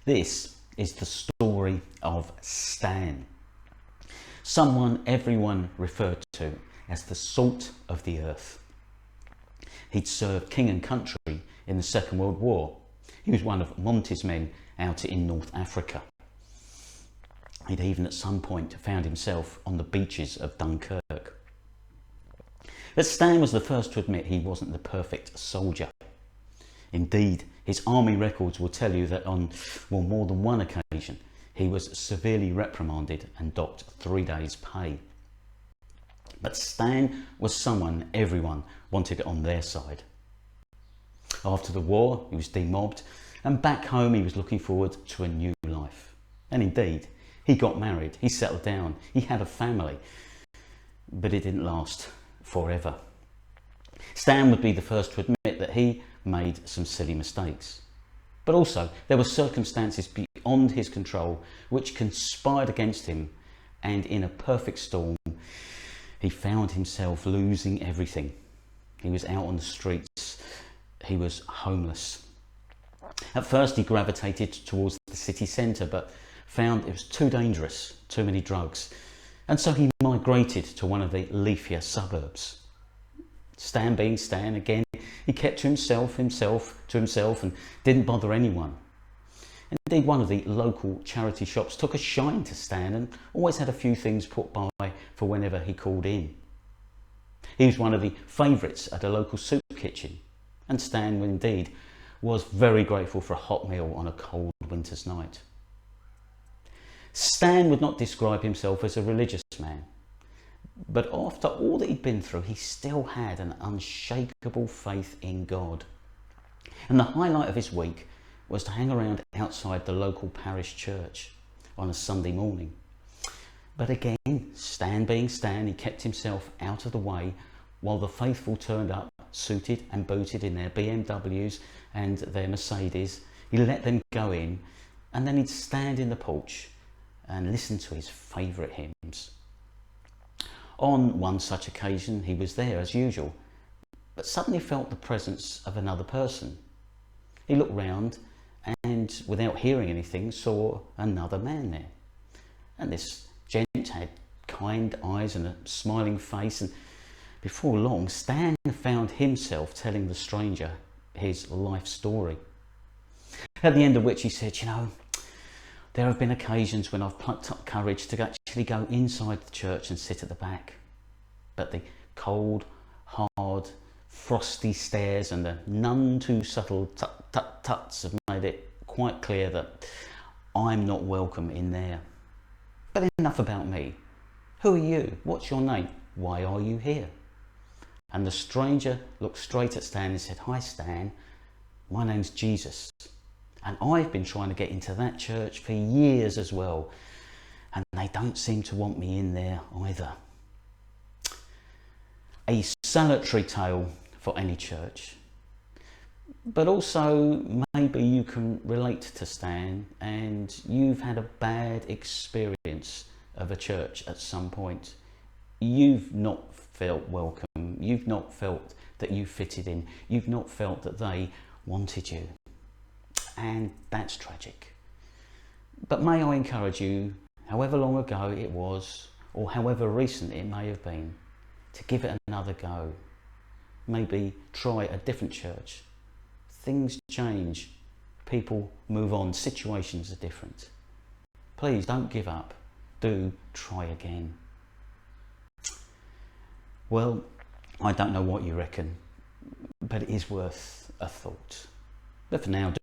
This is the story of Stan, someone everyone referred to as the salt of the earth. He'd served king and country in the Second World War. He was one of Monty's men out in North Africa. He'd even at some point found himself on the beaches of Dunkirk. But Stan was the first to admit he wasn't the perfect soldier. Indeed, his army records will tell you that on more than one occasion he was severely reprimanded and docked 3 days' pay. But Stan was someone everyone wanted on their side. After the war, he was demobbed, and back home he was looking forward to a new life. And indeed, he got married, he settled down, he had a family, but it didn't last forever. Stan would be the first to admit that he made some silly mistakes. But also, there were circumstances beyond his control which conspired against him, and in a perfect storm, he found himself losing everything. He was out on the streets, he was homeless. At first he gravitated towards the city centre, but found it was too dangerous, too many drugs, and so he migrated to one of the leafier suburbs. Stan being Stan again, he kept to himself and didn't bother anyone. Indeed, one of the local charity shops took a shine to Stan and always had a few things put by for whenever he called in. He was one of the favourites at a local soup kitchen, and Stan indeed was very grateful for a hot meal on a cold winter's night. Stan would not describe himself as a religious man, but after all that he'd been through, he still had an unshakable faith in God. And the highlight of his week was to hang around outside the local parish church on a Sunday morning. But again, Stan being Stan, he kept himself out of the way while the faithful turned up, suited and booted in their BMWs and their Mercedes. He let them go in, and then he'd stand in the porch and listen to his favourite hymns. On one such occasion, he was there as usual, but suddenly felt the presence of another person. He looked round and, without hearing anything, saw another man there. And this gent had kind eyes and a smiling face, and before long, Stan found himself telling the stranger his life story. At the end of which he said, there have been occasions when I've plucked up courage to actually go inside the church and sit at the back. But the cold, hard, frosty stares and the none too subtle tut-tut-tuts have made it quite clear that I'm not welcome in there. But enough about me. Who are you? What's your name? Why are you here? And the stranger looked straight at Stan and said, "Hi Stan, my name's Jesus. And I've been trying to get into that church for years as well. And they don't seem to want me in there either." A salutary tale for any church. But also, maybe you can relate to Stan and you've had a bad experience of a church at some point. You've not felt welcome. You've not felt that you fitted in. You've not felt that they wanted you. And that's tragic. But may I encourage you, however long ago it was, or however recent it may have been, to give it another go. Maybe try a different church. Things change, people move on, situations are different. Please don't give up. Do try again. Well, I don't know what you reckon, but it is worth a thought. But for now,